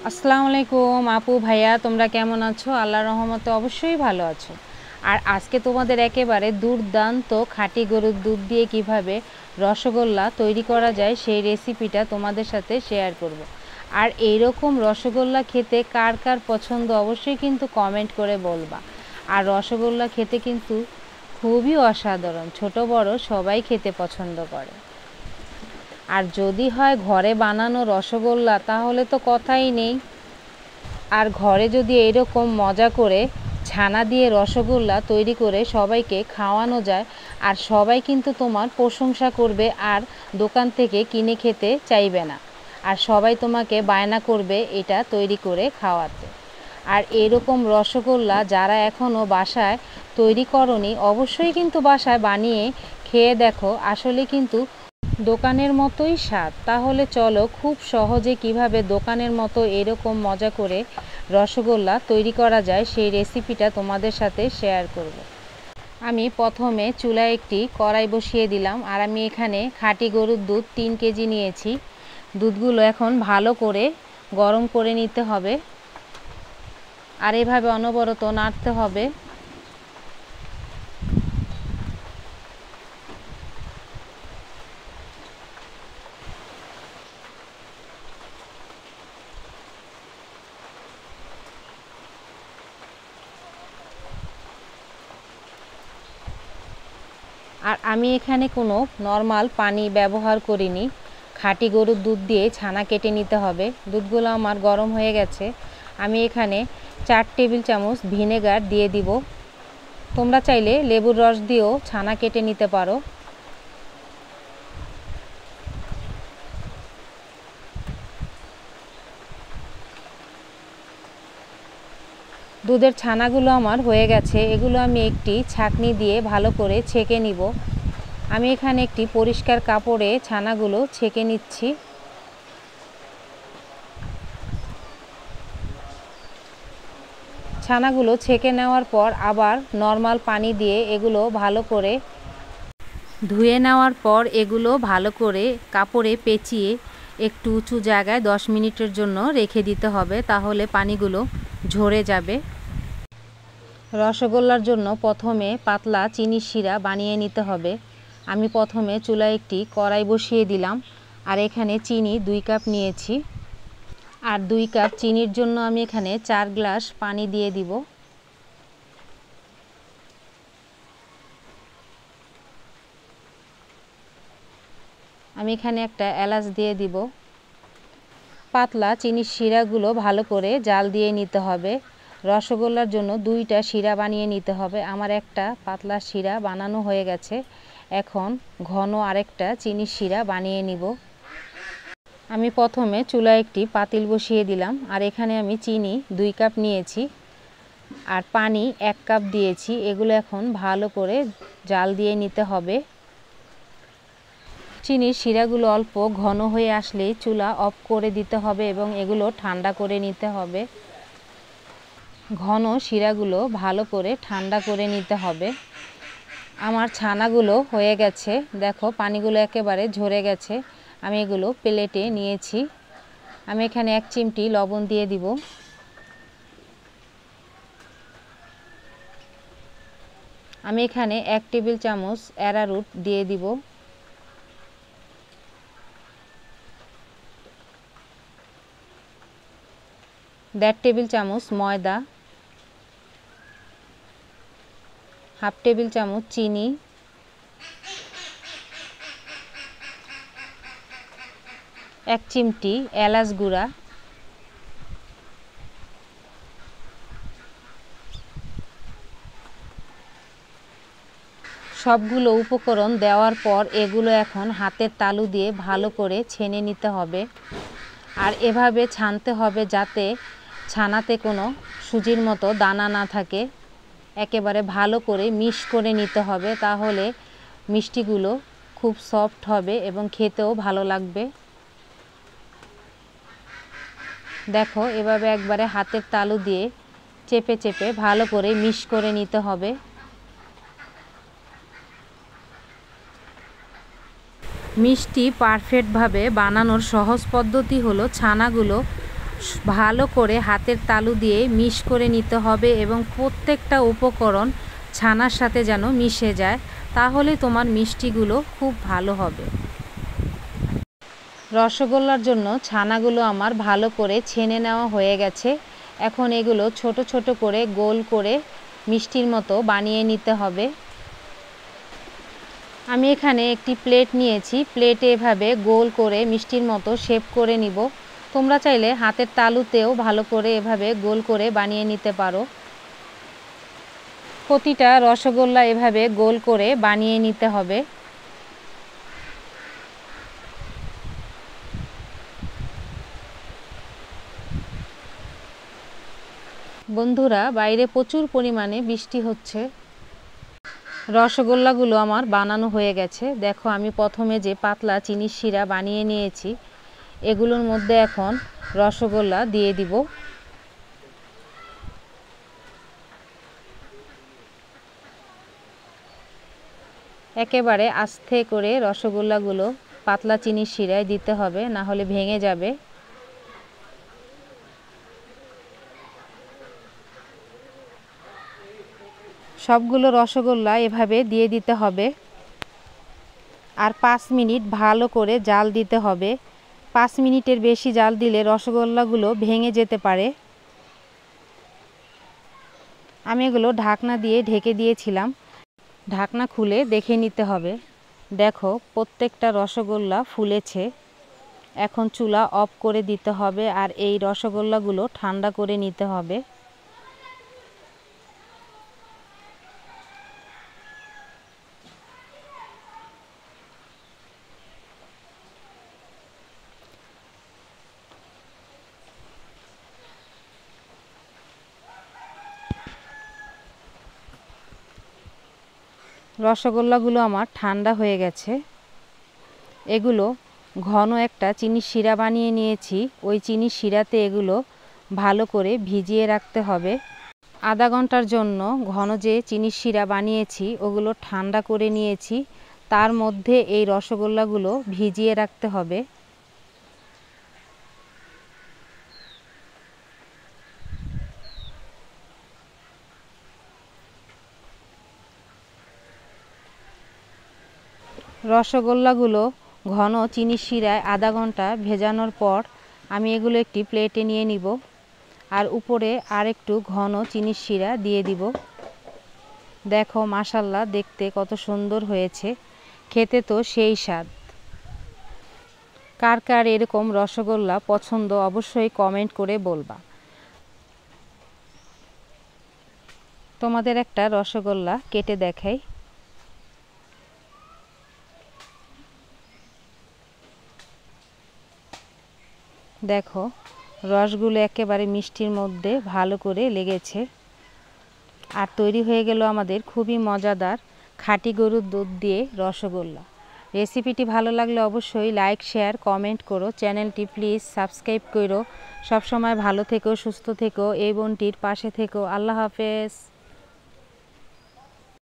আসসালামু আলাইকুম আপু ভাইয়া, তোমরা কেমন আছো? আল্লাহর রহমতে অবশ্যই ভালো আছো। আর আজকে তোমাদের একেবারে দুর্দান্ত খাঁটি গরুর দুধ দিয়ে কিভাবে রসগোল্লা তৈরি করা যায় সেই রেসিপিটা তোমাদের সাথে শেয়ার করব। আর এইরকম রসগোল্লা খেতে কার কার পছন্দ অবশ্যই কিন্তু কমেন্ট করে বলবা। আর রসগোল্লা খেতে কিন্তু খুবই অসাধারণ, ছোট বড় সবাই খেতে পছন্দ করে। আর যদি হয় ঘরে বানানো রসগোল্লা তাহলে তো কথাই নেই। আর ঘরে যদি এরকম মজা করে ছানা দিয়ে রসগোল্লা তৈরি করে সবাইকে খাওয়ানো যায়, আর সবাই কিন্তু তোমার প্রশংসা করবে আর দোকান থেকে কিনে খেতে চাইবে না। আর সবাই তোমাকে বায়না করবে এটা তৈরি করে খাওয়াতে। আর এরকম রসগোল্লা যারা এখনও বাসায় তৈরি করনি অবশ্যই কিন্তু বাসায় বানিয়ে খেয়ে দেখো, আসলে কিন্তু দোকানের মতোই স্বাদ। তাহলে চলো খুব সহজে কিভাবে দোকানের মতো এরকম মজা করে রসগোল্লা তৈরি করা যায় সেই রেসিপিটা তোমাদের সাথে শেয়ার করব। আমি প্রথমে চুলায় একটি কড়াই বসিয়ে দিলাম। আর আমি এখানে খাঁটি গরুর দুধ 3 কেজি নিয়েছি। দুধগুলো এখন ভালো করে গরম করে নিতে হবে, আর এভাবে অনবরত নাড়তে হবে। আর আমি এখানে কোনো নর্মাল পানি ব্যবহার করিনি, খাঁটি গরুর দুধ দিয়ে ছানা কেটে নিতে হবে। দুধগুলো আমার গরম হয়ে গেছে। আমি এখানে 4 টেবিল চামচ ভিনেগার দিয়ে দিব। তোমরা চাইলে লেবুর রস দিয়েও ছানা কেটে নিতে পারো। দুধের ছানাগুলো আমার হয়ে গেছে, এগুলো আমি একটি ছাঁকনি দিয়ে ভালো করে ছেঁকে নিব। আমি এখানে একটি পরিষ্কার কাপড়ে ছানাগুলো ছেঁকে নিচ্ছি। ছানাগুলো ছেঁকে নেওয়ার পর আবার নর্মাল পানি দিয়ে এগুলো ভালো করে ধুয়ে নেওয়ার পর এগুলো ভালো করে কাপড়ে পেঁচিয়ে একটু উঁচু জায়গায় 10 মিনিটের জন্য রেখে দিতে হবে, তাহলে পানিগুলো ঝরে যাবে। রসগোল্লার জন্য প্রথমে পাতলা চিনির শিরা বানিয়ে নিতে হবে। আমি প্রথমে চুলায় একটি কড়াই বসিয়ে দিলাম। আর এখানে চিনি 2 কাপ নিয়েছি। আর 2 কাপ চিনির জন্য আমি এখানে 4 গ্লাস পানি দিয়ে দিব। আমি এখানে একটা এলাচ দিয়ে দিব। পাতলা চিনির শিরাগুলো ভালো করে জাল দিয়ে নিতে হবে। রসগোল্লার জন্য 2টা শিরা বানিয়ে নিতে হবে। আমার একটা পাতলা শিরা বানানো হয়ে গেছে। এখন ঘন আরেকটা চিনির শিরা বানিয়ে নিব। আমি প্রথমে চুলায় একটি পাতিল বসিয়ে দিলাম। আর এখানে আমি চিনি 2 কাপ নিয়েছি আর পানি 1 কাপ দিয়েছি। এগুলো এখন ভালো করে জাল দিয়ে নিতে হবে। চিনির শিরাগুলো অল্প ঘন হয়ে আসলেই চুলা অফ করে দিতে হবে এবং এগুলো ঠান্ডা করে নিতে হবে। ঘন শিরাগুলো ভালো করে ঠান্ডা করে নিতে হবে। আমার ছানাগুলো হয়ে গেছে, দেখো পানিগুলো একেবারে ঝরে গেছে। আমি এগুলো প্লেটে নিয়েছি। আমি এখানে 1 চিমটি লবণ দিয়ে দিব। আমি এখানে 1 টেবিল চামচ অ্যারারুট দিয়ে দিব। দেড় টেবিল চামচ ময়দা, হাফ টেবিল চামচ চিনি, 1 চিমটি এলাচ গুঁড়া, সবগুলো উপকরণ দেওয়ার পর এগুলো এখন হাতের তালু দিয়ে ভালো করে ছেনে নিতে হবে। আর এভাবে ছানতে হবে যাতে ছানাতে কোনো সুজির মতো দানা না থাকে। একেবারে ভালো করে মিক্স করে নিতে হবে, তাহলে মিষ্টিগুলো খুব সফট হবে এবং খেতেও ভালো লাগবে। দেখো এভাবে একবারে হাতের তালু দিয়ে চেপে চেপে ভালো করে মিক্স করে নিতে হবে। মিষ্টি পারফেক্টভাবে বানানোর সহজ পদ্ধতি হলো ছানাগুলো ভালো করে হাতের তালু দিয়ে মিশ করে নিতে হবে এবং প্রত্যেকটা উপকরণ ছানার সাথে যেন মিশে যায়, তাহলে তোমার মিষ্টিগুলো খুব ভালো হবে। রসগোল্লার জন্য ছানাগুলো আমার ভালো করে ছেনে নেওয়া হয়ে গেছে। এখন এগুলো ছোট ছোট করে গোল করে মিষ্টির মতো বানিয়ে নিতে হবে। আমি এখানে একটি প্লেট নিয়েছি, প্লেটে এভাবে গোল করে মিষ্টির মতো শেপ করে নিব। তোমরা চাইলে হাতের তালুতেও ভালো করে এভাবে গোল করে বানিয়ে নিতে পারো। প্রতিটা রসগোল্লা এভাবে গোল করে বানিয়ে নিতে হবে। বন্ধুরা, বাইরে প্রচুর পরিমাণে বৃষ্টি হচ্ছে। রসগোল্লাগুলো আমার বানানো হয়ে গেছে। দেখো, আমি প্রথমে যে পাতলা চিনির শিরা বানিয়ে নিয়েছি, এগুলোর মধ্যে এখন রসগোল্লা দিয়ে দিব। একেবারে আস্তে করে রসগোল্লাগুলো পাতলা চিনির শিরায় দিতে হবে, না হলে ভেঙে যাবে। সবগুলো রসগোল্লা এভাবে দিয়ে দিতে হবে আর 5 মিনিট ভালো করে জাল দিতে হবে। 5 মিনিটের বেশি জাল দিলে রসগোল্লাগুলো ভেঙে যেতে পারে। আমি এগুলো ঢাকনা দিয়ে ঢেকে দিয়েছিলাম। ঢাকনা খুলে দেখে নিতে হবে। দেখো, প্রত্যেকটা রসগোল্লা ফুলেছে। এখন চুলা অফ করে দিতে হবে আর এই রসগোল্লাগুলো ঠান্ডা করে নিতে হবে। রসগোল্লাগুলো আমার ঠান্ডা হয়ে গেছে। এগুলো ঘন একটা চিনির শিরা বানিয়ে নিয়েছি। ওই চিনির শিরাতে এগুলো ভালো করে ভিজিয়ে রাখতে হবে। আধা ঘন্টার জন্য ঘন যে চিনির শিরা বানিয়েছি ওগুলো ঠান্ডা করে নিয়েছি, তার মধ্যে এই রসগোল্লাগুলো ভিজিয়ে রাখতে হবে। রসগোল্লাগুলো ঘন চিনির শিরায় আধা ঘন্টা ভেজানোর পর আমি এগুলো একটি প্লেটে নিয়ে নিব আর উপরে আর একটু ঘন চিনির শিরা দিয়ে দিব। দেখো, মাশাআল্লাহ, দেখতে কত সুন্দর হয়েছে, খেতে তো সেই স্বাদ। কার কার এরকম রসগোল্লা পছন্দ অবশ্যই কমেন্ট করে বলবা। তোমাদের একটা রসগোল্লা কেটে দেখাই। দেখো, রসগুলো একেবারে মিষ্টির মধ্যে ভালো করে লেগেছে। আর তৈরি হয়ে গেল আমাদের খুবই মজাদার খাঁটি গরুর দুধ দিয়ে রসগোল্লা। রেসিপিটি ভালো লাগলে অবশ্যই লাইক, শেয়ার, কমেন্ট করো। চ্যানেলটি প্লিজ সাবস্ক্রাইব করো। সবসময় ভালো থেকো, সুস্থ থেকো, এই বোনটির পাশে থেকো। আল্লাহ হাফেজ।